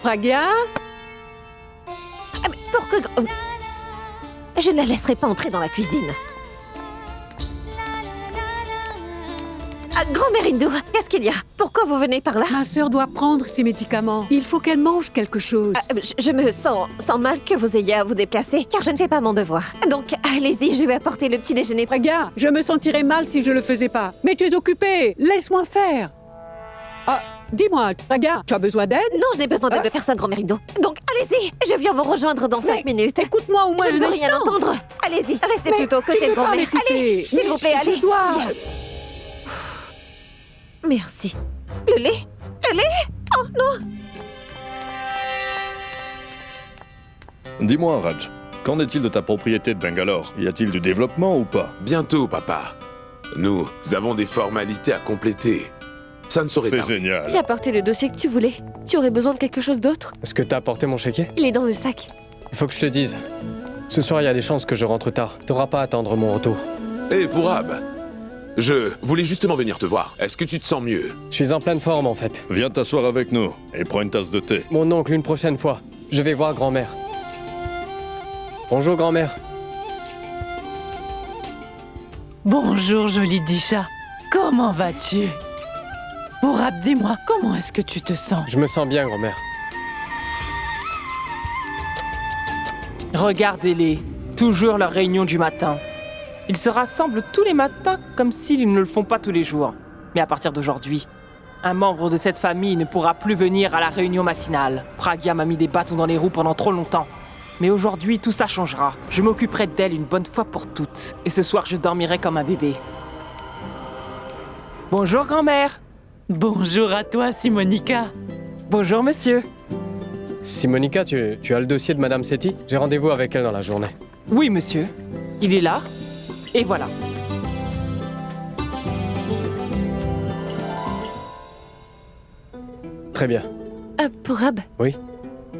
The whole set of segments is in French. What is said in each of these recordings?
Pragya? Ah, mais pourquoi... Je ne la laisserai pas entrer dans la cuisine. Ah, grand-mère Hindou, qu'est-ce qu'il y a? Pourquoi vous venez par là? Ma sœur doit prendre ses médicaments. Il faut qu'elle mange quelque chose. Ah, je me sens mal que vous ayez à vous déplacer, car je ne fais pas mon devoir. Donc, allez-y, je vais apporter le petit déjeuner. Pragya, je me sentirais mal si je le faisais pas. Mais tu es occupée. Laisse-moi faire. Ah, dis-moi, Pragya, tu as besoin d'aide? Non, je n'ai besoin d'aide de personne, grand-mère Hindou. Donc, allez-y, je viens vous rejoindre dans 5 minutes. Écoute-moi au moins Je ne un veux rien instant. entendre. Allez-y, restez Mais plutôt aux tu côtés de veux pas grand-mère. m'écouter. Allez, s'il vous plaît, Je allez. dois. Viens. Merci. Le lait? Le lait? Oh non! Dis-moi, Raj, qu'en est-il de ta propriété de Bangalore? Y a-t-il du développement ou pas? Bientôt, papa. Nous avons des formalités à compléter. Ça ne saurait C'est tarder. génial. J'ai apporté le dossier que tu voulais. Tu aurais besoin de quelque chose d'autre? Est-ce que t'as apporté mon chéquier? Il est dans le sac. Il faut que je te dise. Ce soir, il y a des chances que je rentre tard. T'auras pas à attendre mon retour. Hé, Pourab, je voulais justement venir te voir. Est-ce que tu te sens mieux? Je suis en pleine forme, en fait. Viens t'asseoir avec nous et prends une tasse de thé. Mon oncle, une prochaine fois. Je vais voir grand-mère. Bonjour, grand-mère. Bonjour, jolie Disha. Comment vas-tu? Pourab, dis-moi, comment est-ce que tu te sens? Je me sens bien, grand-mère. Regardez-les, toujours leur réunion du matin. Ils se rassemblent tous les matins comme s'ils ne le font pas tous les jours. Mais à partir d'aujourd'hui, un membre de cette famille ne pourra plus venir à la réunion matinale. Pragya m'a mis des bâtons dans les roues pendant trop longtemps. Mais aujourd'hui, tout ça changera. Je m'occuperai d'elle une bonne fois pour toutes. Et ce soir, je dormirai comme un bébé. Bonjour, grand-mère. Bonjour à toi, Simonica. Bonjour, monsieur. Simonica, tu as le dossier de Madame Sethi? J'ai rendez-vous avec elle dans la journée. Oui, monsieur. Il est là. Et voilà. Très bien. Pourab? Oui?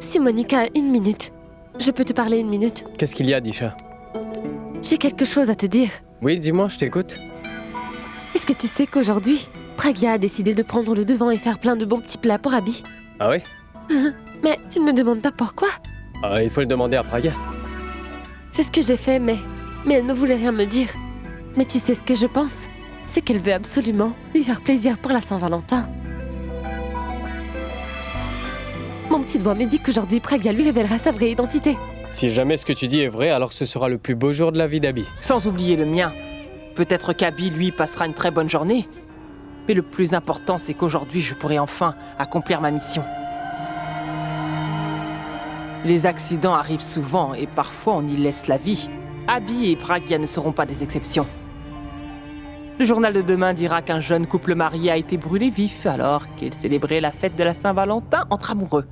Si Monica a 1 minute, je peux te parler 1 minute? Qu'est-ce qu'il y a, Disha? J'ai quelque chose à te dire. Oui, dis-moi, je t'écoute. Est-ce que tu sais qu'aujourd'hui, Pragya a décidé de prendre le devant et faire plein de bons petits plats pour Abby? Ah oui? Mais tu ne me demandes pas pourquoi? Il faut le demander à Pragya. C'est ce que j'ai fait, mais elle ne voulait rien me dire. Mais tu sais ce que je pense? C'est qu'elle veut absolument lui faire plaisir pour la Saint-Valentin. Mon petit doigt me dit qu'aujourd'hui, Pragya lui révélera sa vraie identité. Si jamais ce que tu dis est vrai, alors ce sera le plus beau jour de la vie d'Abby. Sans oublier le mien. Peut-être qu'Abby, lui, passera une très bonne journée. Mais le plus important, c'est qu'aujourd'hui, je pourrai enfin accomplir ma mission. Les accidents arrivent souvent et parfois on y laisse la vie. Abby et Pragya ne seront pas des exceptions. Le journal de demain dira qu'un jeune couple marié a été brûlé vif alors qu'il célébrait la fête de la Saint-Valentin entre amoureux.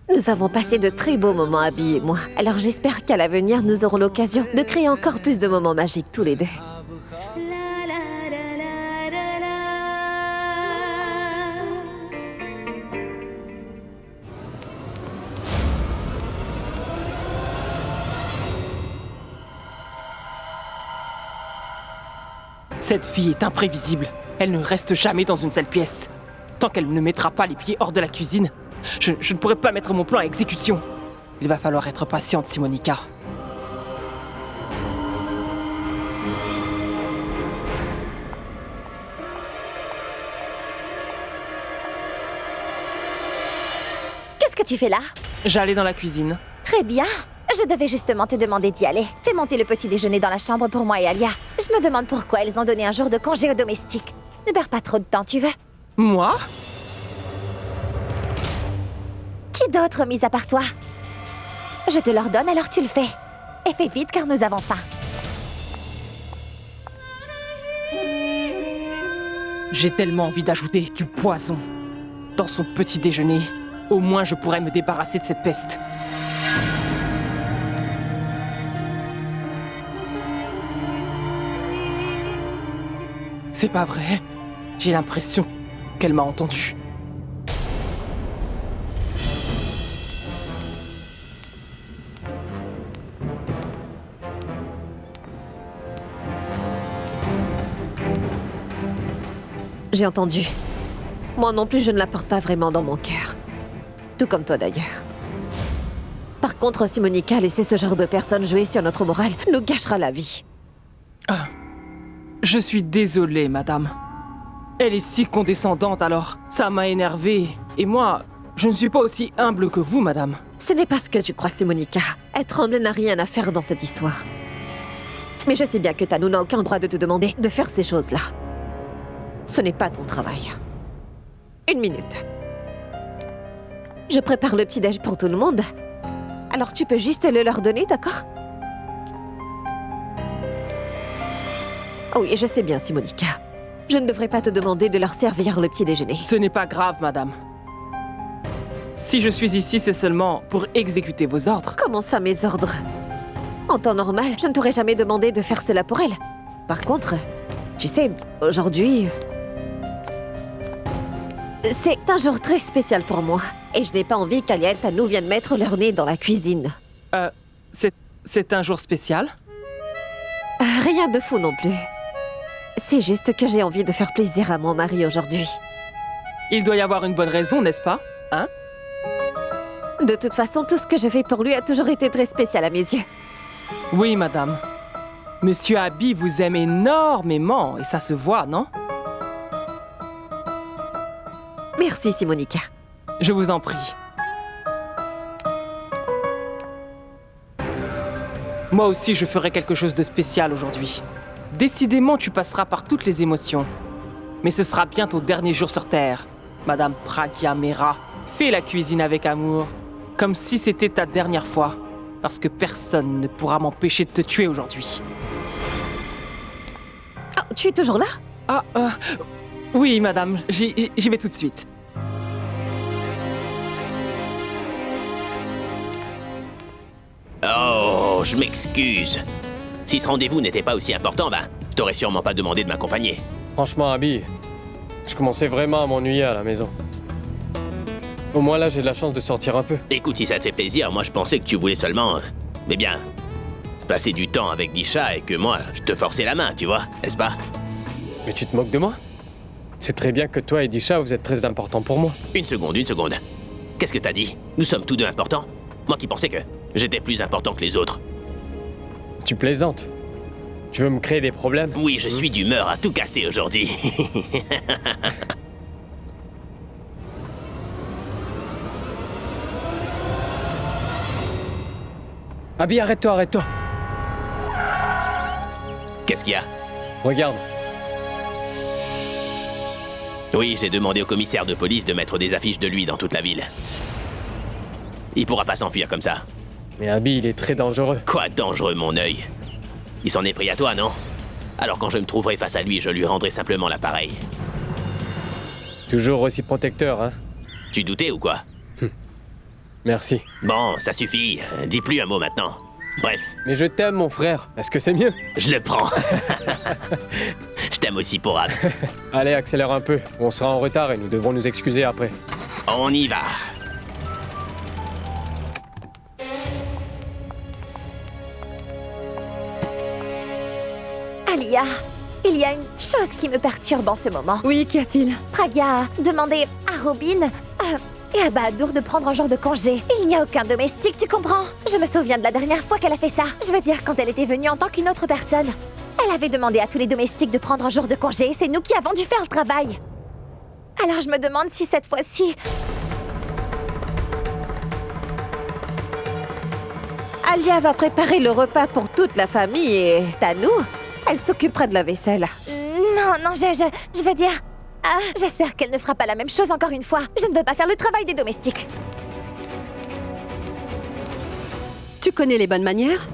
Nous avons passé de très beaux moments, Abby et moi. Alors j'espère qu'à l'avenir, nous aurons l'occasion de créer encore plus de moments magiques tous les deux. Cette fille est imprévisible. Elle ne reste jamais dans une seule pièce. Tant qu'elle ne mettra pas les pieds hors de la cuisine, je ne pourrai pas mettre mon plan à exécution. Il va falloir être patiente, Simonica. Qu'est-ce que tu fais là? J'allais dans la cuisine. Très bien. Je devais justement te demander d'y aller. Fais monter le petit déjeuner dans la chambre pour moi et Alia. Je me demande pourquoi ils ont donné un jour de congé aux domestiques. Ne perds pas trop de temps, tu veux? Moi? Qui d'autre, mis à part toi? Je te l'ordonne, alors tu le fais. Et fais vite, car nous avons faim. J'ai tellement envie d'ajouter du poison dans son petit déjeuner. Au moins, je pourrais me débarrasser de cette peste. C'est pas vrai. J'ai l'impression qu'elle m'a entendu. J'ai entendu. Moi non plus, je ne la porte pas vraiment dans mon cœur. Tout comme toi d'ailleurs. Par contre, si Monica laissait ce genre de personne jouer sur notre morale, nous gâchera la vie. Ah, je suis désolée, madame. Elle est si condescendante alors. Ça m'a énervée. Et moi, je ne suis pas aussi humble que vous, madame. Ce n'est pas ce que tu crois, c'est Monica. Elle tremble n'a rien à faire dans cette histoire. Mais je sais bien que Tanou n'a aucun droit de te demander de faire ces choses-là. Ce n'est pas ton travail. 1 minute. Je prépare le petit-déj pour tout le monde. Alors tu peux juste le leur donner, d'accord? Oh oui, je sais bien, Simonica. Je ne devrais pas te demander de leur servir le petit-déjeuner. Ce n'est pas grave, madame. Si je suis ici, c'est seulement pour exécuter vos ordres. Comment ça, mes ordres? En temps normal, je ne t'aurais jamais demandé de faire cela pour elle. Par contre, tu sais, aujourd'hui... c'est un jour très spécial pour moi. Et je n'ai pas envie qu'Alia et Tanou viennent mettre leur nez dans la cuisine. C'est un jour spécial? Rien de fou non plus. C'est juste que j'ai envie de faire plaisir à mon mari aujourd'hui. Il doit y avoir une bonne raison, n'est-ce pas? Hein? De toute façon, tout ce que je fais pour lui a toujours été très spécial à mes yeux. Oui, madame. Monsieur Abby vous aime énormément, et ça se voit, non? Merci, Simonica. Je vous en prie. Moi aussi, je ferai quelque chose de spécial aujourd'hui. Décidément, tu passeras par toutes les émotions. Mais ce sera bien ton dernier jour sur Terre. Madame Pragya Mera, fais la cuisine avec amour. Comme si c'était ta dernière fois. Parce que personne ne pourra m'empêcher de te tuer aujourd'hui. Oh, tu es toujours là? Ah, oui, madame. J'y vais tout de suite. Oh, je m'excuse. Si ce rendez-vous n'était pas aussi important, je t'aurais sûrement pas demandé de m'accompagner. Franchement, Abby, je commençais vraiment à m'ennuyer à la maison. Au moins là, j'ai de la chance de sortir un peu. Écoute, si ça te fait plaisir, moi je pensais que tu voulais seulement... mais bien, passer du temps avec Disha et que moi, je te forçais la main, tu vois, n'est-ce pas? Mais tu te moques de moi? C'est très bien que toi et Disha, vous êtes très importants pour moi. Une seconde. Qu'est-ce que t'as dit? Nous sommes tous deux importants? Moi qui pensais que j'étais plus important que les autres. Tu plaisantes? Tu veux me créer des problèmes? Oui, je suis d'humeur à tout casser aujourd'hui. Abby, arrête-toi. Qu'est-ce qu'il y a? Regarde. Oui, j'ai demandé au commissaire de police de mettre des affiches de lui dans toute la ville. Il pourra pas s'enfuir comme ça. Mais Abby, il est très dangereux. Quoi dangereux, mon œil? Il s'en est pris à toi, non? Alors quand je me trouverai face à lui, je lui rendrai simplement l'appareil. Toujours aussi protecteur, hein? Tu doutais ou quoi? Merci. Bon, ça suffit. Dis plus un mot maintenant. Bref. Mais je t'aime, mon frère. Est-ce que c'est mieux? Je le prends. Je t'aime aussi pour Ab. Allez, accélère un peu. On sera en retard et nous devrons nous excuser après. On y va. Alia, il y a une chose qui me perturbe en ce moment. Oui, qu'y a-t-il? Pragya a demandé à Robin et à Bahadur de prendre un jour de congé. Il n'y a aucun domestique, tu comprends? Je me souviens de la dernière fois qu'elle a fait ça. Je veux dire, quand elle était venue en tant qu'une autre personne. Elle avait demandé à tous les domestiques de prendre un jour de congé et c'est nous qui avons dû faire le travail. Alors je me demande si cette fois-ci... Alia va préparer le repas pour toute la famille et Tanou, elle s'occupera de la vaisselle. Non, je veux dire... j'espère qu'elle ne fera pas la même chose encore une fois. Je ne veux pas faire le travail des domestiques. Tu connais les bonnes manières?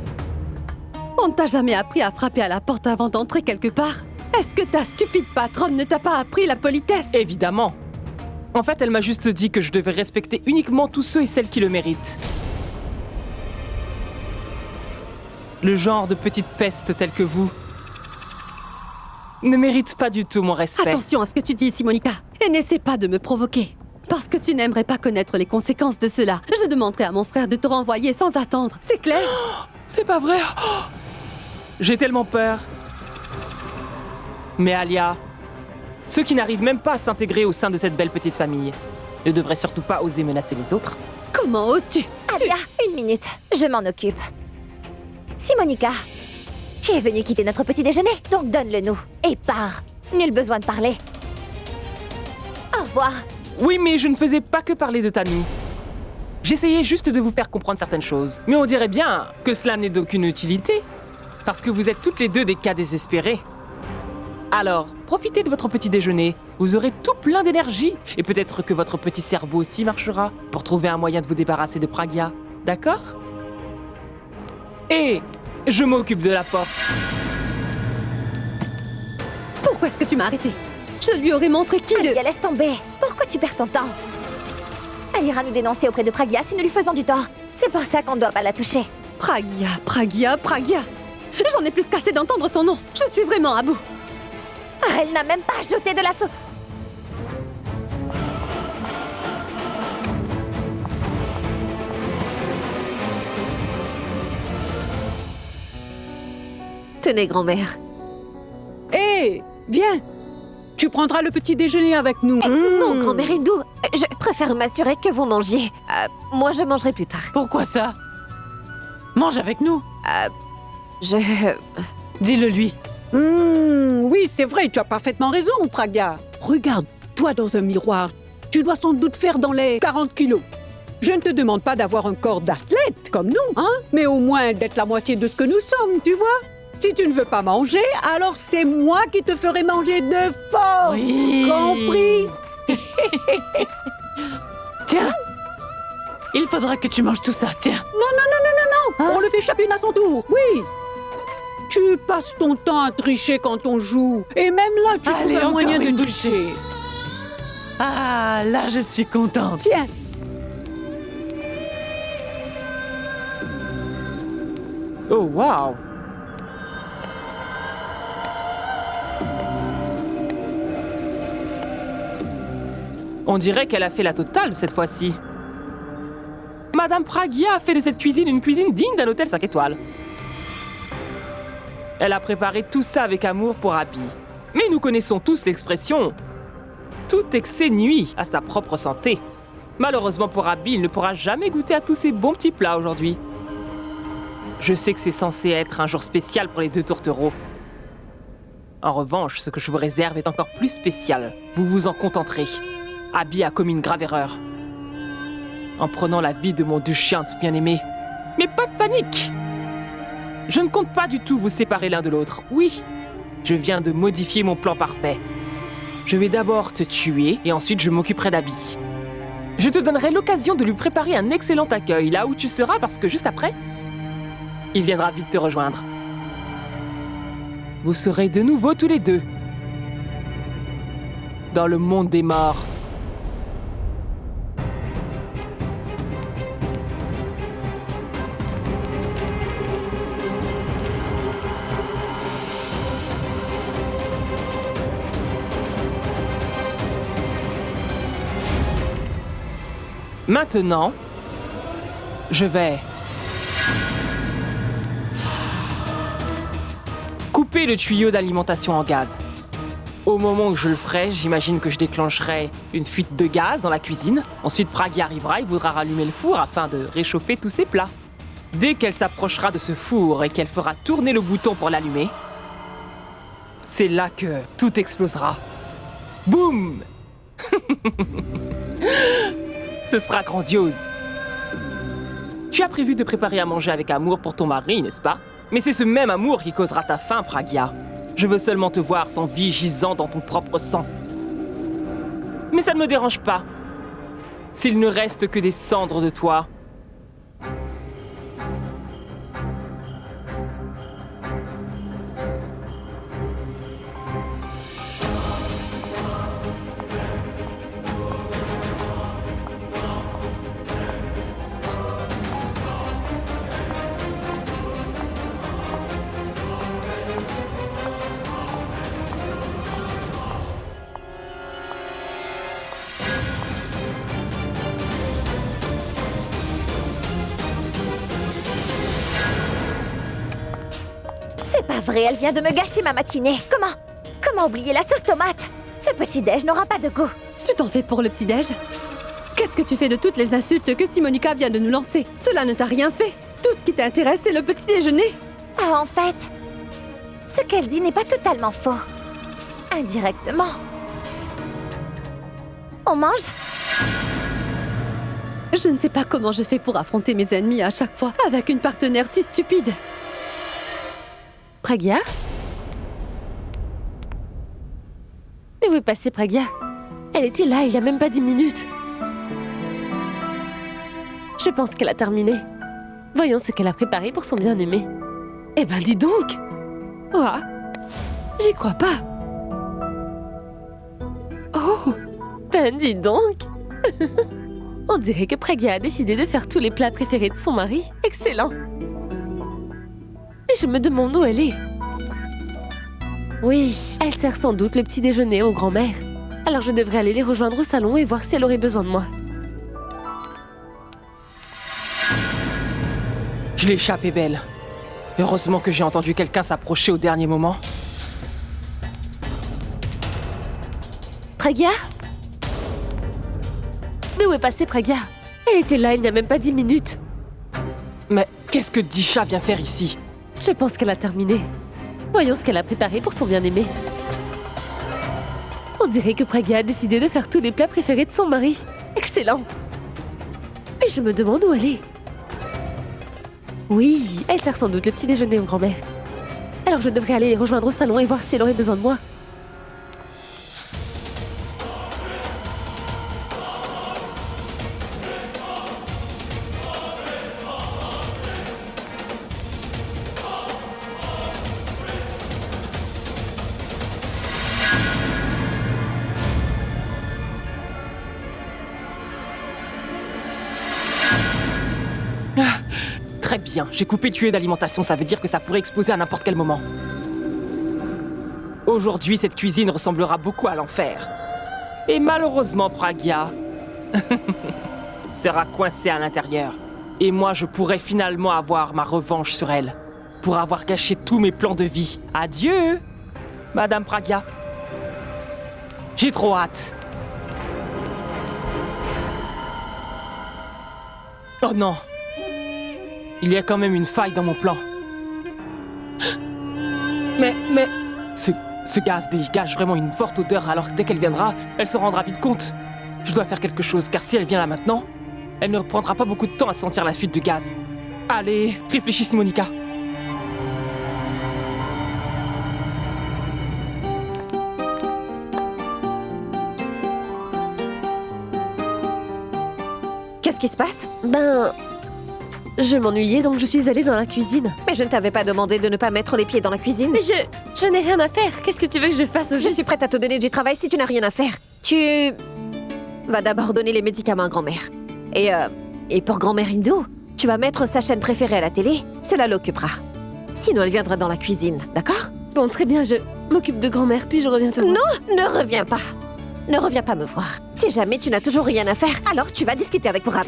On ne t'a jamais appris à frapper à la porte avant d'entrer quelque part? Est-ce que ta stupide patronne ne t'a pas appris la politesse? Évidemment. En fait, elle m'a juste dit que je devais respecter uniquement tous ceux et celles qui le méritent. Le genre de petite peste telle que vous ne mérite pas du tout mon respect. Attention à ce que tu dis, Simonica, et n'essaie pas de me provoquer. Parce que tu n'aimerais pas connaître les conséquences de cela. Je demanderai à mon frère de te renvoyer sans attendre, c'est clair? C'est pas vrai. J'ai tellement peur. Mais Alia, ceux qui n'arrivent même pas à s'intégrer au sein de cette belle petite famille ne devraient surtout pas oser menacer les autres. Comment oses-tu? Alia, une minute, je m'en occupe. Simonica, tu es venue quitter notre petit déjeuner, donc donne-le nous. Et pars. Nul besoin de parler. Au revoir. Oui, mais je ne faisais pas que parler de Tanou. J'essayais juste de vous faire comprendre certaines choses. Mais on dirait bien que cela n'est d'aucune utilité. Parce que vous êtes toutes les deux des cas désespérés. Alors, profitez de votre petit déjeuner. Vous aurez tout plein d'énergie. Et peut-être que votre petit cerveau aussi marchera pour trouver un moyen de vous débarrasser de Pragya. D'accord? Et je m'occupe de la porte. Pourquoi est-ce que tu m'as arrêté? Je lui aurais montré qui de... Alia, laisse tomber. Pourquoi tu perds ton temps? Elle ira nous dénoncer auprès de Pragya si nous lui faisons du tort. C'est pour ça qu'on ne doit pas la toucher. Pragya, Pragya, Pragya. J'en ai plus qu'assez d'entendre son nom. Je suis vraiment à bout. Ah, elle n'a même pas ajouté de la sauce. Tenez, grand-mère. Hé, viens. Tu prendras le petit déjeuner avec nous. Non, grand-mère Hindou, je préfère m'assurer que vous mangiez. Moi, je mangerai plus tard. Pourquoi ça? Mange avec nous. Dis-le lui. Oui, c'est vrai, tu as parfaitement raison, Pragya. Regarde-toi dans un miroir. Tu dois sans doute faire dans les 40 kilos. Je ne te demande pas d'avoir un corps d'athlète comme nous, hein, mais au moins d'être la moitié de ce que nous sommes, tu vois? Si tu ne veux pas manger, alors c'est moi qui te ferai manger de force. Oui. Compris? Tiens, il faudra que tu manges tout ça, tiens. Non. On le fait chacune à son tour, oui. Tu passes ton temps à tricher quand on joue. Et même là, tu Allez, trouves un moyen encore de une tricher. Ah, là, je suis contente. Tiens. Oh, waouh! On dirait qu'elle a fait la totale cette fois-ci. Madame Pragya a fait de cette cuisine une cuisine digne d'un hôtel 5 étoiles. Elle a préparé tout ça avec amour pour Abby. Mais nous connaissons tous l'expression « tout excès nuit à sa propre santé ». Malheureusement pour Abby, il ne pourra jamais goûter à tous ces bons petits plats aujourd'hui. Je sais que c'est censé être un jour spécial pour les deux tourtereaux. En revanche, ce que je vous réserve est encore plus spécial. Vous vous en contenterez. Abby a commis une grave erreur. En prenant la vie de mon Dushyant bien-aimé. Mais pas de panique! Je ne compte pas du tout vous séparer l'un de l'autre. Oui, je viens de modifier mon plan parfait. Je vais d'abord te tuer et ensuite je m'occuperai d'Abby. Je te donnerai l'occasion de lui préparer un excellent accueil là où tu seras parce que juste après, il viendra vite te rejoindre. Vous serez de nouveau tous les deux dans le monde des morts. Maintenant, je vais couper le tuyau d'alimentation en gaz. Au moment où je le ferai, j'imagine que je déclencherai une fuite de gaz dans la cuisine. Ensuite, Pragya arrivera et voudra rallumer le four afin de réchauffer tous ses plats. Dès qu'elle s'approchera de ce four et qu'elle fera tourner le bouton pour l'allumer, c'est là que tout explosera. Boum! Ce sera grandiose. Tu as prévu de préparer à manger avec amour pour ton mari, n'est-ce pas? Mais c'est ce même amour qui causera ta faim, Pragya. Je veux seulement te voir sans vie gisant dans ton propre sang. Mais ça ne me dérange pas. S'il ne reste que des cendres de toi. C'est pas vrai, elle vient de me gâcher ma matinée. Comment oublier la sauce tomate? Ce petit-déj n'aura pas de goût. Tu t'en fais pour le petit-déj? Qu'est-ce que tu fais de toutes les insultes que Simonica vient de nous lancer? Cela ne t'a rien fait. Tout ce qui t'intéresse, c'est le petit déjeuner. Ah, en fait, ce qu'elle dit n'est pas totalement faux. Indirectement. On mange? Je ne sais pas comment je fais pour affronter mes ennemis à chaque fois avec une partenaire si stupide. Pragya? Mais où est passée Pragya? Elle était là il y a même pas 10 minutes. Je pense qu'elle a terminé. Voyons ce qu'elle a préparé pour son bien-aimé. Eh ben dis donc! Ouah! J'y crois pas! Oh! Ben dis donc! On dirait que Pragya a décidé de faire tous les plats préférés de son mari. Excellent! Mais je me demande où elle est. Oui, elle sert sans doute le petit déjeuner aux grands-mères. Alors je devrais aller les rejoindre au salon et voir si elle aurait besoin de moi. Je l'ai échappé, belle. Heureusement que j'ai entendu quelqu'un s'approcher au dernier moment. Pragya? Mais où est passée Pragya? Elle était là il n'y a même pas 10 minutes. Mais qu'est-ce que Disha vient faire ici? Je pense qu'elle a terminé. Voyons ce qu'elle a préparé pour son bien-aimé. On dirait que Pragya a décidé de faire tous les plats préférés de son mari. Excellent! Mais je me demande où elle est. Oui, elle sert sans doute le petit déjeuner aux grands-mères. Alors je devrais aller les rejoindre au salon et voir si elle aurait besoin de moi. Très bien, j'ai coupé le tuyau d'alimentation, ça veut dire que ça pourrait exploser à n'importe quel moment. Aujourd'hui, cette cuisine ressemblera beaucoup à l'enfer. Et malheureusement, Pragya sera coincée à l'intérieur. Et moi, je pourrais finalement avoir ma revanche sur elle, pour avoir gâché tous mes plans de vie. Adieu, Madame Pragya. J'ai trop hâte. Oh non! Il y a quand même une faille dans mon plan. Mais... Ce gaz dégage vraiment une forte odeur, alors dès qu'elle viendra, elle se rendra vite compte. Je dois faire quelque chose, car si elle vient là maintenant, elle ne prendra pas beaucoup de temps à sentir la fuite de gaz. Allez, réfléchis, Simonica. Qu'est-ce qui se passe? Ben... Je m'ennuyais, donc je suis allée dans la cuisine. Mais je ne t'avais pas demandé de ne pas mettre les pieds dans la cuisine. Mais je n'ai rien à faire. Qu'est-ce que tu veux que je fasse au Je suis prête à te donner du travail si tu n'as rien à faire. Tu vas d'abord donner les médicaments à grand-mère. Et pour grand-mère Hindou, tu vas mettre sa chaîne préférée à la télé. Cela l'occupera. Sinon, elle viendra dans la cuisine, d'accord? Bon, très bien, je m'occupe de grand-mère, puis je reviens te voir. Non, ne reviens pas. Ne reviens pas me voir. Si jamais tu n'as toujours rien à faire, alors tu vas discuter avec Brab.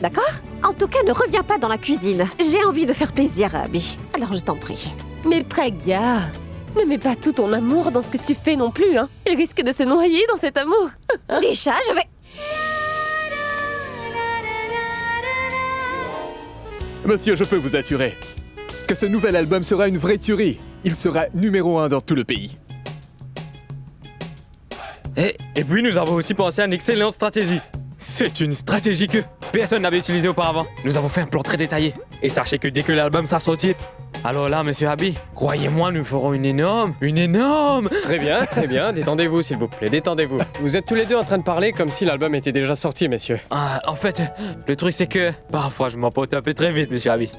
D'accord? En tout cas, ne reviens pas dans la cuisine. J'ai envie de faire plaisir à Abby. Alors je t'en prie. Mais Pragya, ne mets pas tout ton amour dans ce que tu fais non plus, hein. Il risque de se noyer dans cet amour. Disha, je vais... Monsieur, je peux vous assurer que ce nouvel album sera une vraie tuerie. Il sera numéro 1 dans tout le pays. Et puis nous avons aussi pensé à une excellente stratégie. C'est une stratégie que personne n'avait utilisée auparavant. Nous avons fait un plan très détaillé. Et sachez que dès que l'album sera sorti, alors là, monsieur Abby, croyez-moi, nous ferons une énorme... Très bien, détendez-vous s'il vous plaît, détendez-vous. Vous êtes tous les deux en train de parler comme si l'album était déjà sorti, messieurs. En fait, le truc c'est que parfois je m'emporte un peu très vite, monsieur Abby.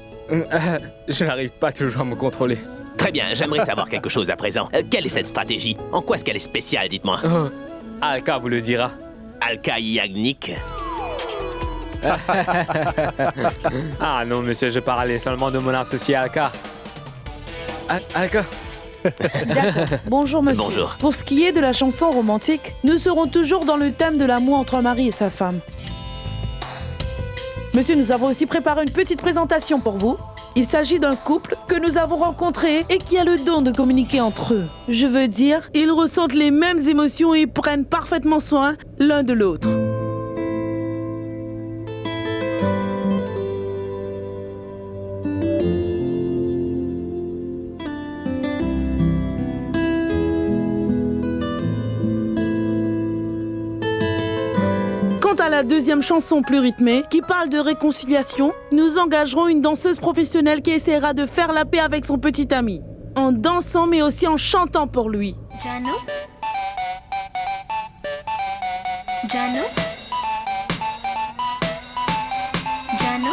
Je n'arrive pas toujours à me contrôler. Très bien, j'aimerais savoir quelque chose à présent. Quelle est cette stratégie? En quoi est-ce qu'elle est spéciale, dites-moi? Alka vous le dira. Alka Yagnik. Ah non, monsieur, je parlais seulement de mon associé Alka. Alka. D'accord. Bonjour monsieur. Bonjour. Pour ce qui est de la chanson romantique, nous serons toujours dans le thème de l'amour entre un mari et sa femme. Monsieur, nous avons aussi préparé une petite présentation pour vous. Il s'agit d'un couple que nous avons rencontré et qui a le don de communiquer entre eux. Je veux dire, ils ressentent les mêmes émotions et prennent parfaitement soin l'un de l'autre. Quant à la deuxième chanson plus rythmée, qui parle de réconciliation, nous engagerons une danseuse professionnelle qui essaiera de faire la paix avec son petit ami, en dansant mais aussi en chantant pour lui. Janu? Janu? Janu?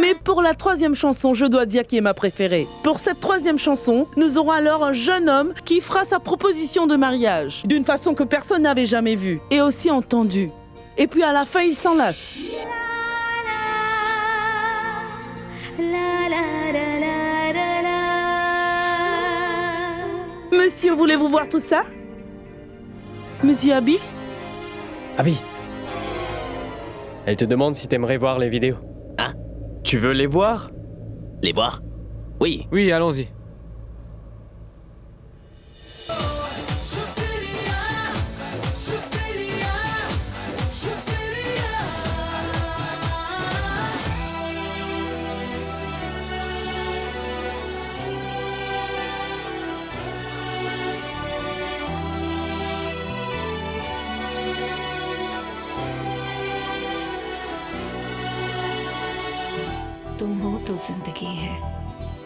Mais pour la troisième chanson, je dois dire qui est ma préférée. Pour cette troisième chanson, nous aurons alors un jeune homme qui fera sa proposition de mariage, d'une façon que personne n'avait jamais vue, et aussi entendue. Et puis à la fin, il s'enlace. Monsieur, voulez-vous voir tout ça? Monsieur Abby? Abby. Elle te demande si t'aimerais voir les vidéos. Hein? Tu veux les voir? Les voir? Oui. Oui, allons-y. तुम हो तो जिंदगी है,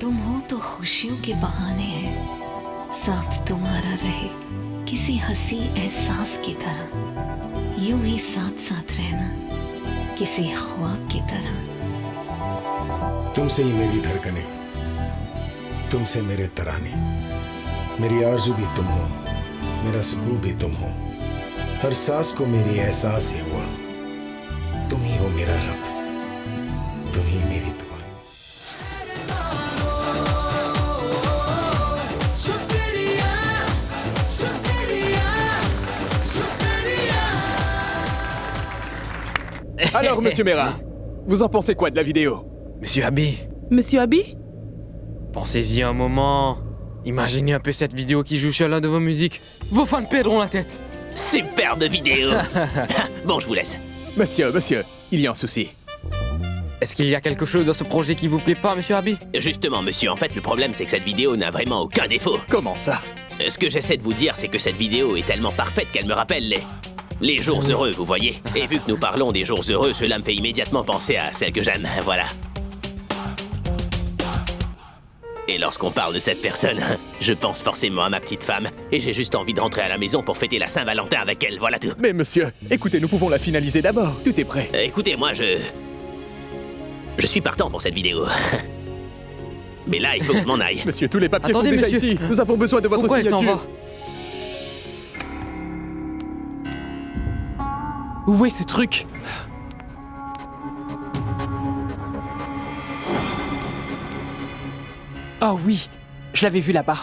तुम हो तो खुशियों के बहाने हैं, साथ तुम्हारा रहे किसी हंसी एहसास की तरह, यूं ही साथ साथ रहना किसी ख्वाब की तरह। तुमसे ही मेरी धड़कने, तुमसे मेरे तराने, मेरी आरज़ू भी तुम हो, मेरा सुकून भी तुम हो, हर सांस को मेरी एहसास ही हुआ, तुम ही हो मेरा रब, तुम ही मेरी दुआ। Alors, Monsieur Mera, vous en pensez quoi de la vidéo? Monsieur Abby. Monsieur Abby? Pensez-y un moment. Imaginez un peu cette vidéo qui joue sur l'un de vos musiques. Vos fans perdront la tête. Superbe vidéo. Bon, je vous laisse. Monsieur, il y a un souci. Est-ce qu'il y a quelque chose dans ce projet qui vous plaît pas, Monsieur Abby? Justement, monsieur, en fait, le problème, c'est que cette vidéo n'a vraiment aucun défaut. Comment ça? Ce que j'essaie de vous dire, c'est que cette vidéo est tellement parfaite qu'elle me rappelle les jours heureux, vous voyez. Et vu que nous parlons des jours heureux, cela me fait immédiatement penser à celle que j'aime, voilà. Et lorsqu'on parle de cette personne, je pense forcément à ma petite femme. Et j'ai juste envie de rentrer à la maison pour fêter la Saint-Valentin avec elle, voilà tout. Mais monsieur, écoutez, nous pouvons la finaliser d'abord. Tout est prêt. Écoutez, moi, je suis partant pour cette vidéo. Mais là, il faut que je m'en aille. Monsieur, tous les papiers Attendez, sont déjà monsieur. ici. Nous avons besoin de votre Pourquoi elle s'en signature. va? Où est ce truc? Oh oui, je l'avais vu là-bas.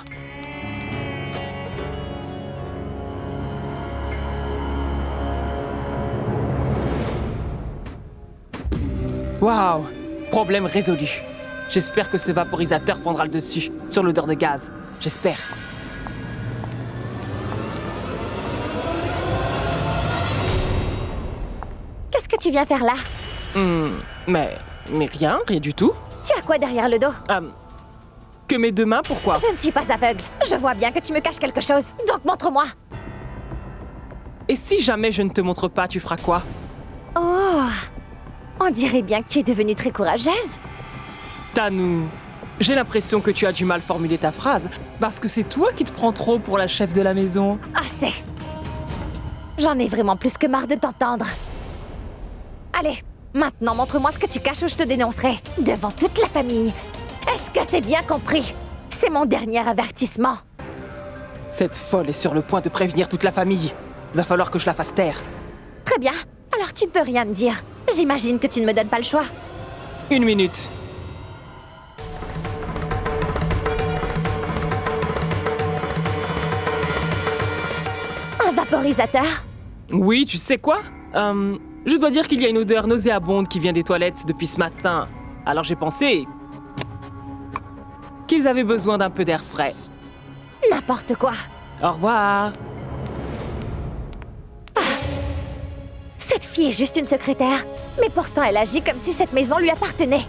Waouh, problème résolu. J'espère que ce vaporisateur prendra le dessus sur l'odeur de gaz. J'espère. Qu'est-ce que tu viens faire là? Mais rien du tout. Tu as quoi derrière le dos? Que mes deux mains, pourquoi? Je ne suis pas aveugle. Je vois bien que tu me caches quelque chose. Donc montre-moi. Et si jamais je ne te montre pas, tu feras quoi? Oh, on dirait bien que tu es devenue très courageuse. Tanou, j'ai l'impression que tu as du mal formuler ta phrase, parce que c'est toi qui te prends trop pour la chef de la maison. Assez. J'en ai vraiment plus que marre de t'entendre. Allez, maintenant montre-moi ce que tu caches ou je te dénoncerai. Devant toute la famille. Est-ce que c'est bien compris? C'est mon dernier avertissement. Cette folle est sur le point de prévenir toute la famille. Va falloir que je la fasse taire. Très bien. Alors tu ne peux rien me dire. J'imagine que tu ne me donnes pas le choix. 1 minute. Un vaporisateur? Oui, tu sais quoi? Je dois dire qu'il y a une odeur nauséabonde qui vient des toilettes depuis ce matin. Alors j'ai pensé qu'ils avaient besoin d'un peu d'air frais. N'importe quoi. Au revoir. Cette fille est juste une secrétaire. Mais pourtant, elle agit comme si cette maison lui appartenait.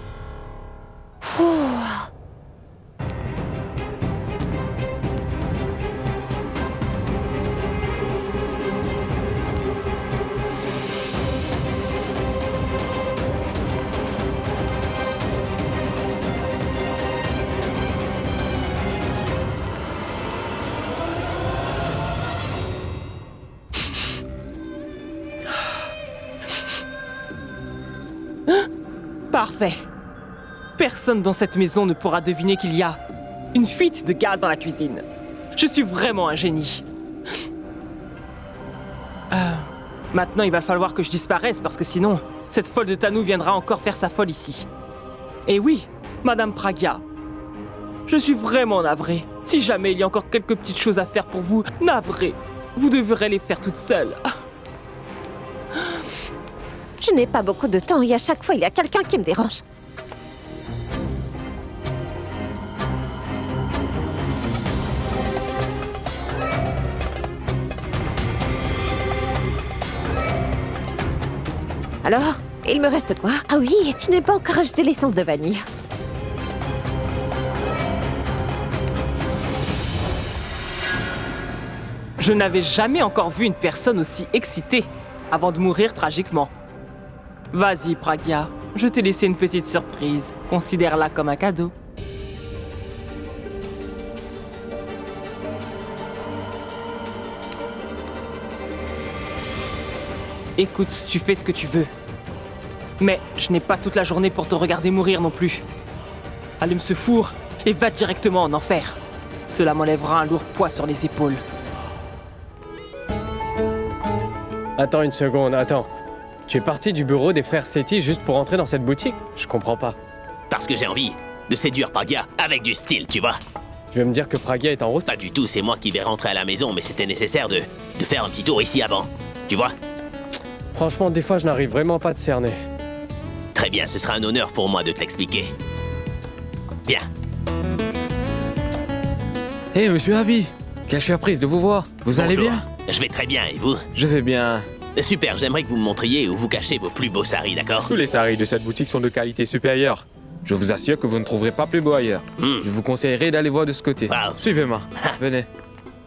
Ouh. Parfait. Personne dans cette maison ne pourra deviner qu'il y a une fuite de gaz dans la cuisine. Je suis vraiment un génie. Maintenant, il va falloir que je disparaisse parce que sinon, cette folle de Tanou viendra encore faire sa folle ici. Et oui, Madame Pragya, je suis vraiment navrée. Si jamais il y a encore quelques petites choses à faire pour vous, navrée, vous devrez les faire toute seule. Je n'ai pas beaucoup de temps et à chaque fois, il y a quelqu'un qui me dérange. Alors, il me reste quoi? Ah oui, je n'ai pas encore ajouté l'essence de vanille. Je n'avais jamais encore vu une personne aussi excitée avant de mourir tragiquement. Vas-y, Pragya, je t'ai laissé une petite surprise. Considère-la comme un cadeau. Écoute, tu fais ce que tu veux. Mais je n'ai pas toute la journée pour te regarder mourir non plus. Allume ce four et va directement en enfer. Cela m'enlèvera un lourd poids sur les épaules. Attends une seconde, attends. Tu es parti du bureau des frères Sethi juste pour entrer dans cette boutique? Je comprends pas. Parce que j'ai envie de séduire Pragya avec du style, tu vois. Tu veux me dire que Pragya est en route? Pas du tout, c'est moi qui vais rentrer à la maison, mais c'était nécessaire de faire un petit tour ici avant. Tu vois? Franchement, des fois, je n'arrive vraiment pas à te cerner. Très bien, ce sera un honneur pour moi de te l'expliquer. Viens. Hé, monsieur Abi, quelle surprise de vous voir. Vous allez Bonjour. bien? Je vais très bien, et vous? Je vais bien. Super, j'aimerais que vous me montriez où vous cachez vos plus beaux saris, d'accord? Tous les saris de cette boutique sont de qualité supérieure. Je vous assure que vous ne trouverez pas plus beau ailleurs. Je vous conseillerais d'aller voir de ce côté. Suivez-moi. Venez.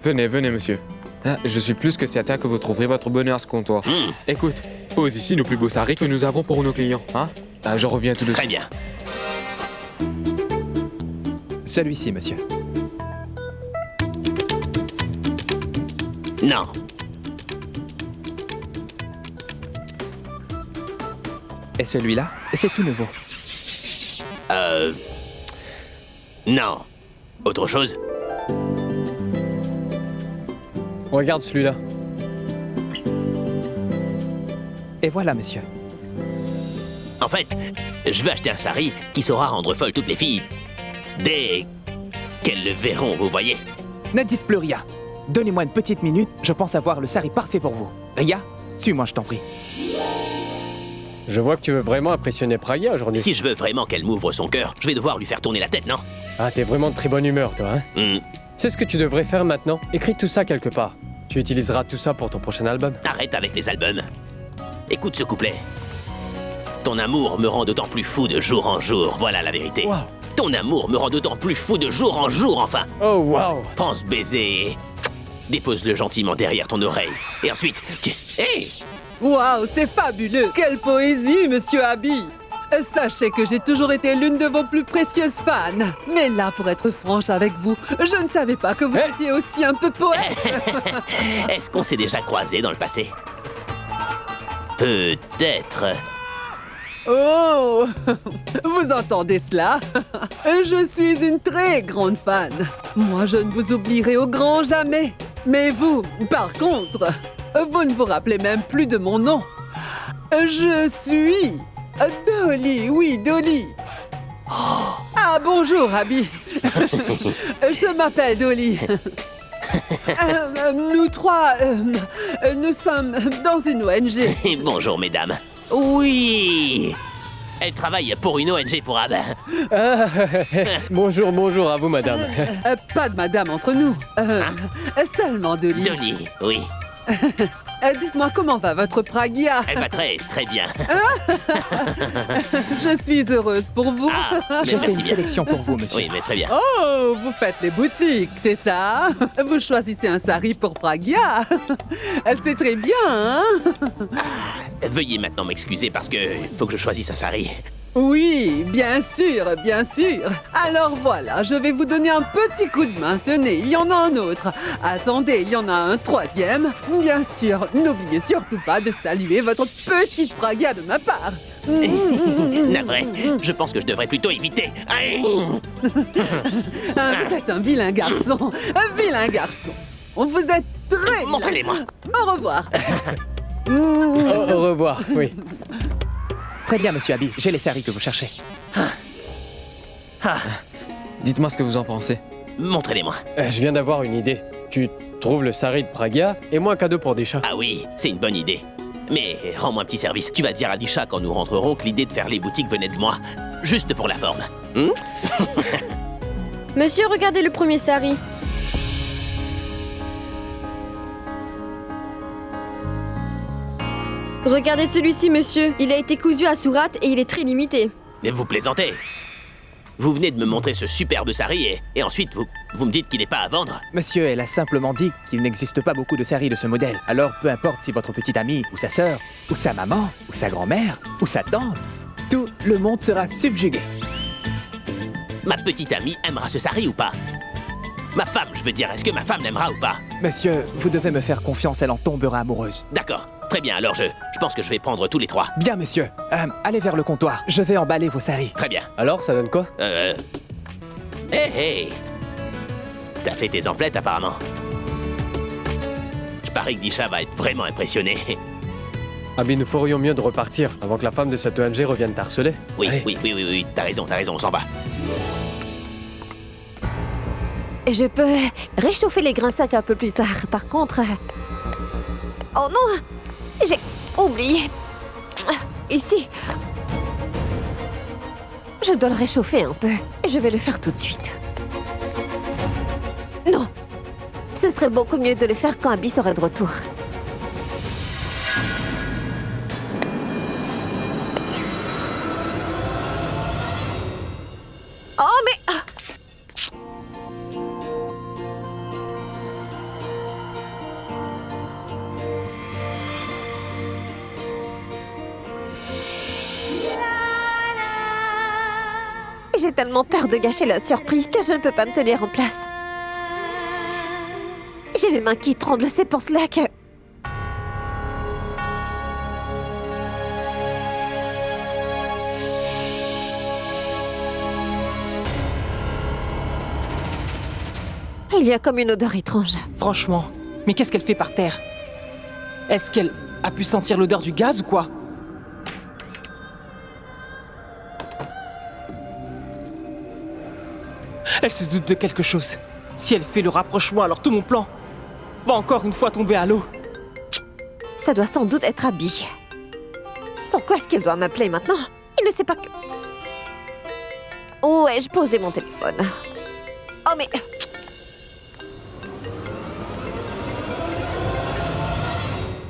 Venez, monsieur. Ah, je suis plus que certain que vous trouverez votre bonheur à ce comptoir. Écoute, pose ici nos plus beaux saris que nous avons pour nos clients. Hein? Ah, je reviens tout de suite. Très bien. Celui-ci, monsieur. Non. Et celui-là, c'est tout nouveau. Non. Autre chose? Regarde celui-là. Et voilà, monsieur. En fait, je veux acheter un sari qui saura rendre folle toutes les filles dès qu'elles le verront, vous voyez. Ne dites plus rien. Donnez-moi une petite minute, je pense avoir le sari parfait pour vous. Ria, suis-moi, je t'en prie. Je vois que tu veux vraiment impressionner Pragya aujourd'hui. Si je veux vraiment qu'elle m'ouvre son cœur, je vais devoir lui faire tourner la tête, non? Ah, t'es vraiment de très bonne humeur, toi, hein? C'est ce que tu devrais faire maintenant. Écris tout ça quelque part. Tu utiliseras tout ça pour ton prochain album. Arrête avec les albums. Écoute ce couplet. Ton amour me rend d'autant plus fou de jour en jour, voilà la vérité. Wow. Ton amour me rend d'autant plus fou de jour en jour, enfin. Oh, wow. Prends ce baiser et dépose-le gentiment derrière ton oreille. Et ensuite, hey! Waouh, c'est fabuleux! Quelle poésie, monsieur Abi! Sachez que j'ai toujours été l'une de vos plus précieuses fans. Mais là, pour être franche avec vous, je ne savais pas que vous étiez aussi un peu poète. Est-ce qu'on s'est déjà croisés dans le passé? Peut-être. Oh! Vous entendez cela? Je suis une très grande fan. Moi, je ne vous oublierai au grand jamais. Mais vous, par contre, vous ne vous rappelez même plus de mon nom. Je suis Dolly, oui, Dolly. Ah, bonjour, Abi. Je m'appelle Dolly. Nous trois, nous sommes dans une ONG. Bonjour, mesdames. Oui. Elle travaille pour une ONG pour Ab. Bonjour à vous, madame. Pas de madame entre nous. Seulement Dolly. Dolly, oui. Dites-moi, comment va votre Pragya? Elle va très bien. Je suis heureuse pour vous. J'ai fait une sélection pour vous, monsieur. Oui, mais très bien. Oh, vous faites les boutiques, c'est ça? Vous choisissez un sari pour Pragya. C'est très bien, hein? Veuillez maintenant m'excuser parce que faut que je choisisse un sari. Oui, bien sûr, bien sûr. Alors voilà, je vais vous donner un petit coup de main. Tenez, il y en a un autre. Attendez, il y en a un troisième. Bien sûr, n'oubliez surtout pas de saluer votre petite Pragya de ma part. Navré, je pense que je devrais plutôt éviter. Vous êtes un vilain garçon. Un vilain garçon. Vous êtes très... Montrez-les-moi. Au revoir. Au revoir, oui. Très bien, monsieur Abby. J'ai les saris que vous cherchez. Dites-moi ce que vous en pensez. Montrez-les-moi. Je viens d'avoir une idée. Tu trouves le sari de Pragya et moi un cadeau pour Disha. Ah oui, c'est une bonne idée. Mais rends-moi un petit service. Tu vas dire à Disha quand nous rentrerons que l'idée de faire les boutiques venait de moi. Juste pour la forme. Monsieur, regardez le premier sari. Regardez celui-ci, monsieur. Il a été cousu à Surat et il est très limité. Mais vous plaisantez. Vous venez de me montrer ce superbe sari et ensuite vous me dites qu'il n'est pas à vendre. Monsieur, elle a simplement dit qu'il n'existe pas beaucoup de saris de ce modèle. Alors peu importe si votre petite amie, ou sa sœur, ou sa maman, ou sa grand-mère, ou sa tante, tout le monde sera subjugué. Ma petite amie aimera ce sari ou pas? Ma femme, je veux dire, est-ce que ma femme l'aimera ou pas? Monsieur, vous devez me faire confiance, elle en tombera amoureuse. D'accord, très bien, alors je pense que je vais prendre tous les trois. Bien, monsieur. Allez vers le comptoir, je vais emballer vos saris. Très bien. Alors, ça donne quoi? Hey. T'as fait tes emplettes, apparemment. Je parie que Disha va être vraiment impressionnée. Abby, nous ferions mieux de repartir avant que la femme de cette ONG revienne t'harceler. Oui, t'as raison, on s'en va. Je peux réchauffer les grains secs un peu plus tard. Par contre... Oh non! J'ai oublié. Ici. Je dois le réchauffer un peu. Je vais le faire tout de suite. Non. Ce serait beaucoup mieux de le faire quand Abby sera de retour. Oh mais... J'ai tellement peur de gâcher la surprise que je ne peux pas me tenir en place. J'ai les mains qui tremblent, c'est pour cela que... Il y a comme une odeur étrange. Franchement, mais qu'est-ce qu'elle fait par terre? Est-ce qu'elle a pu sentir l'odeur du gaz ou quoi? Elle se doute de quelque chose. Si elle fait le rapprochement, alors tout mon plan va encore une fois tomber à l'eau. Ça doit sans doute être Abby. Pourquoi est-ce qu'elle doit m'appeler maintenant? Il ne sait pas que... Où ai-je posé mon téléphone? Oh mais...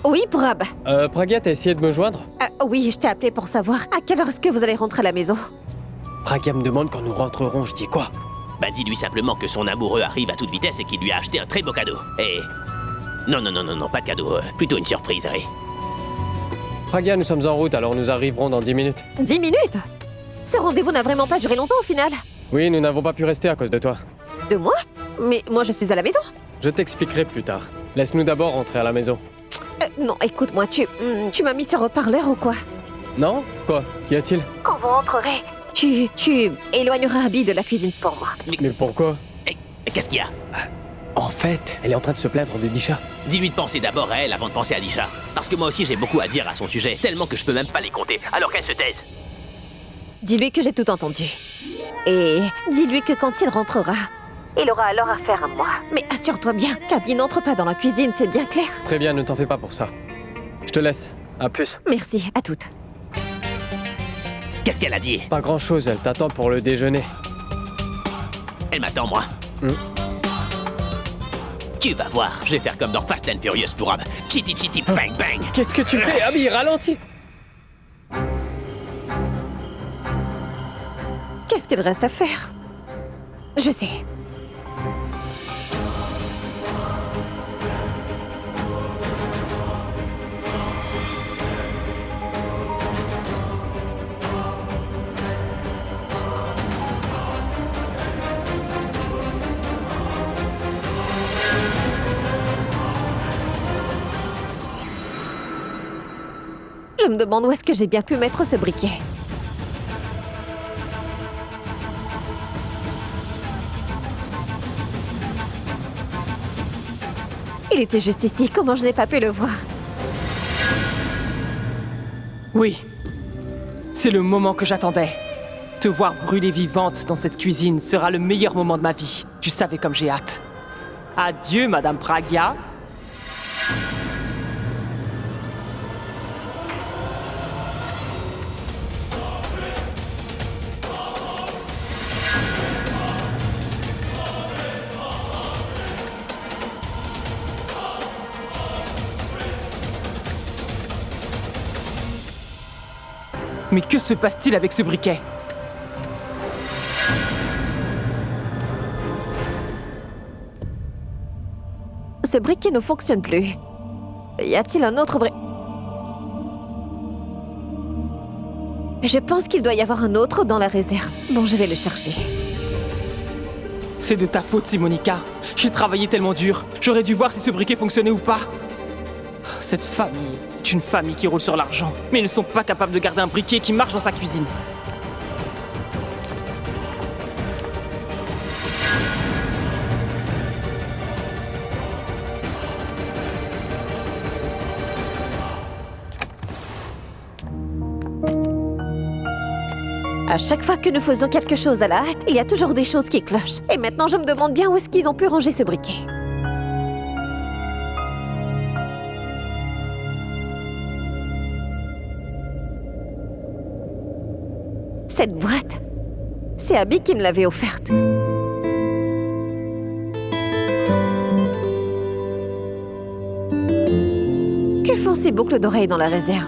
Oui, pour Ab. Pragya, t'as essayé de me joindre? Oui, je t'ai appelé pour savoir à quelle heure est-ce que vous allez rentrer à la maison. Pragya me demande quand nous rentrerons, je dis quoi? Bah dis-lui simplement que son amoureux arrive à toute vitesse et qu'il lui a acheté un très beau cadeau. Et... Non, pas de cadeau, plutôt une surprise, Harry. Pragya, nous sommes en route, alors nous arriverons dans 10 minutes. 10 minutes? Ce rendez-vous n'a vraiment pas duré longtemps au final. Oui, nous n'avons pas pu rester à cause de toi. De moi? Mais moi je suis à la maison. Je t'expliquerai plus tard. Laisse-nous d'abord rentrer à la maison. Non, écoute-moi, tu m'as mis sur haut-parleur ou quoi? Non? Quoi? Qu'y a-t-il? Quand vous rentrerez, tu éloigneras Abby de la cuisine pour moi. Mais pourquoi? Qu'est-ce qu'il y a? En fait, elle est en train de se plaindre de Disha. Dis-lui de penser d'abord à elle avant de penser à Disha. Parce que moi aussi j'ai beaucoup à dire à son sujet, tellement que je peux même pas les compter, alors qu'elle se taise. Dis-lui que j'ai tout entendu. Et dis-lui que quand il rentrera, Il aura alors affaire à moi. Mais assure-toi bien qu'Abby n'entre pas dans la cuisine, c'est bien clair. Très bien, ne t'en fais pas pour ça. Je te laisse. À plus. Merci, à toutes. Qu'est-ce qu'elle a dit? Pas grand-chose, elle t'attend pour le déjeuner. Elle m'attend, moi. Tu vas voir, je vais faire comme dans Fast and Furious pour Ab. Chitty chitty bang bang. Qu'est-ce que tu fais, Abby? Ralentis. Qu'est-ce qu'il reste à faire? Je sais. Je me demande où est-ce que j'ai bien pu mettre ce briquet. Il était juste ici, comment je n'ai pas pu le voir? Oui. C'est le moment que j'attendais. Te voir brûler vivante dans cette cuisine sera le meilleur moment de ma vie. Tu savais comme j'ai hâte. Adieu, Madame Pragya. Mais que se passe-t-il avec ce briquet? Ce briquet ne fonctionne plus. Y a-t-il un autre briquet? Je pense qu'il doit y avoir un autre dans la réserve. Bon, je vais le chercher. C'est de ta faute, Simonica. J'ai travaillé tellement dur. J'aurais dû voir si ce briquet fonctionnait ou pas. Cette famille est une famille qui roule sur l'argent, mais ils ne sont pas capables de garder un briquet qui marche dans sa cuisine. À chaque fois que nous faisons quelque chose à la hâte, il y a toujours des choses qui clochent. Et maintenant, je me demande bien où est-ce qu'ils ont pu ranger ce briquet. Cette boîte, c'est Abby qui me l'avait offerte. Que font ces boucles d'oreilles dans la réserve?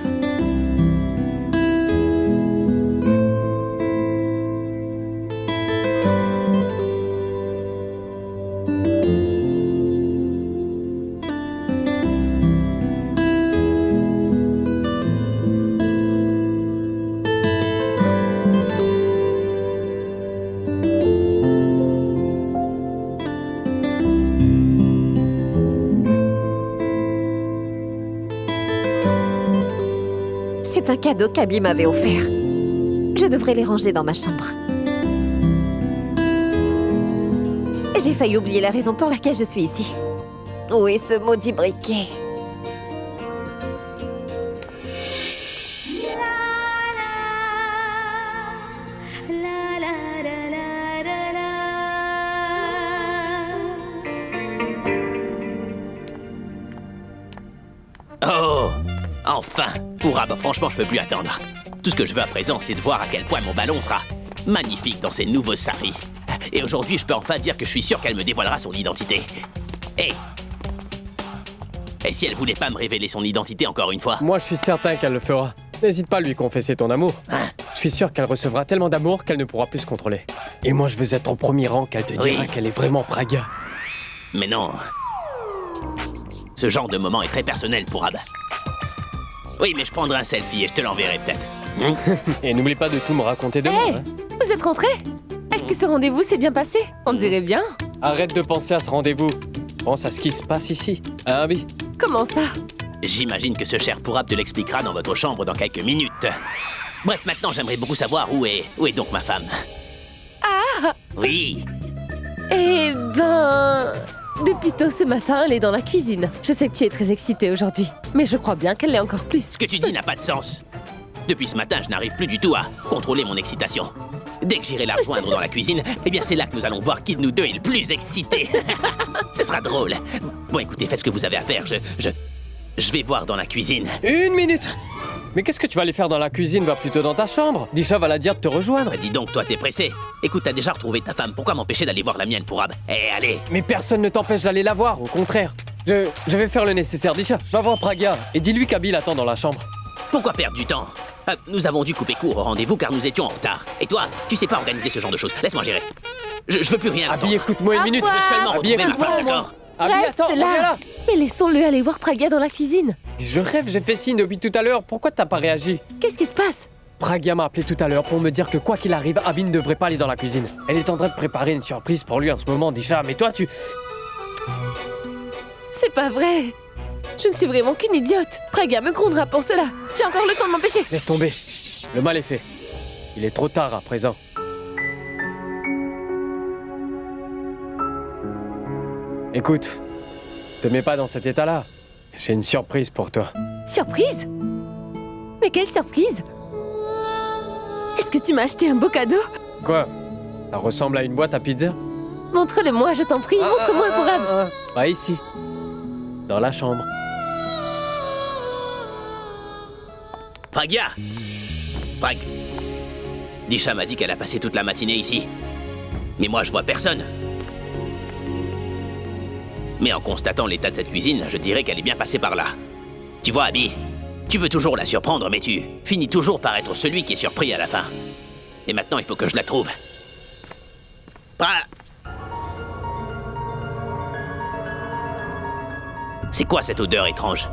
C'est un cadeau qu'Abby m'avait offert. Je devrais les ranger dans ma chambre. J'ai failli oublier la raison pour laquelle je suis ici. Où est ce maudit briquet? Oh, enfin! Pourra, bah franchement, je peux plus attendre. Tout ce que je veux à présent, c'est de voir à quel point mon ballon sera magnifique dans ces nouveaux saris. Et aujourd'hui, je peux enfin dire que je suis sûr qu'elle me dévoilera son identité. Et si elle voulait pas me révéler son identité encore une fois? Moi, je suis certain qu'elle le fera. N'hésite pas à lui confesser ton amour. Je suis sûr qu'elle recevra tellement d'amour qu'elle ne pourra plus se contrôler. Et moi, je veux être au premier rang qu'elle te dira qu'elle est vraiment Pragya. Mais non. Ce genre de moment est très personnel pour Ab. Oui, mais je prendrai un selfie et je te l'enverrai peut-être. Et n'oublie pas de tout me raconter demain. Hey, vous êtes rentrés? Est-ce que ce rendez-vous s'est bien passé? On dirait bien. Arrête de penser à ce rendez-vous. Pense à ce qui se passe ici. Hein, Abby? Comment ça? J'imagine que ce cher Pourab te l'expliquera dans votre chambre dans quelques minutes. Bref, maintenant, j'aimerais beaucoup savoir où est donc ma femme. Ah! Oui. Eh ben... Depuis tôt ce matin, elle est dans la cuisine. Je sais que tu es très excitée aujourd'hui, mais je crois bien qu'elle l'est encore plus. Ce que tu dis n'a pas de sens. Depuis ce matin, je n'arrive plus du tout à contrôler mon excitation. Dès que j'irai la rejoindre dans la cuisine, eh bien c'est là que nous allons voir qui de nous deux est le plus excité. Ce sera drôle. Bon, écoutez, faites ce que vous avez à faire. Je vais voir dans la cuisine. 1 minute! Mais qu'est-ce que tu vas aller faire dans la cuisine? Va plutôt dans ta chambre. Disha va la dire de te rejoindre. Dis donc, toi, t'es pressé. Écoute, t'as déjà retrouvé ta femme. Pourquoi m'empêcher d'aller voir la mienne pour Ab? Eh, allez! Mais personne ne t'empêche d'aller la voir, au contraire. Je vais faire le nécessaire, Disha. Va voir Pragya et dis-lui qu'Abby l'attend dans la chambre. Pourquoi perdre du temps? Nous avons dû couper court au rendez-vous car nous étions en retard. Et toi, tu sais pas organiser ce genre de choses. Laisse-moi gérer. Je veux plus rien entendre. Abby, écoute-moi 1 minute. Je veux seulement Abby, retrouver ma femme, d'accord? Abby, Reste attends, reviens là. là. Mais laissons-le aller voir Pragya dans la cuisine. Je rêve, j'ai fait signe depuis tout à l'heure. Pourquoi t'as pas réagi? Qu'est-ce qui se passe? Pragya m'a appelé tout à l'heure pour me dire que quoi qu'il arrive, Abby ne devrait pas aller dans la cuisine. Elle est en train de préparer une surprise pour lui en ce moment, Disha. Mais toi, tu... C'est pas vrai. Je ne suis vraiment qu'une idiote. Pragya me grondera pour cela. J'ai encore le temps de m'empêcher. Laisse tomber. Le mal est fait. Il est trop tard à présent. Écoute, te mets pas dans cet état-là. J'ai une surprise pour toi. Surprise? Mais quelle surprise? Est-ce que tu m'as acheté un beau cadeau? Quoi? Ça ressemble à une boîte à pizza? Montre-le-moi, je t'en prie. Montre-moi pour Ab. Pas ici. Dans la chambre. Pragya! Disha m'a dit qu'elle a passé toute la matinée ici. Mais moi, je vois personne. Mais en constatant l'état de cette cuisine, je dirais qu'elle est bien passée par là. Tu vois, Abby, tu veux toujours la surprendre, mais tu finis toujours par être celui qui est surpris à la fin. Et maintenant, il faut que je la trouve. C'est quoi cette odeur étrange?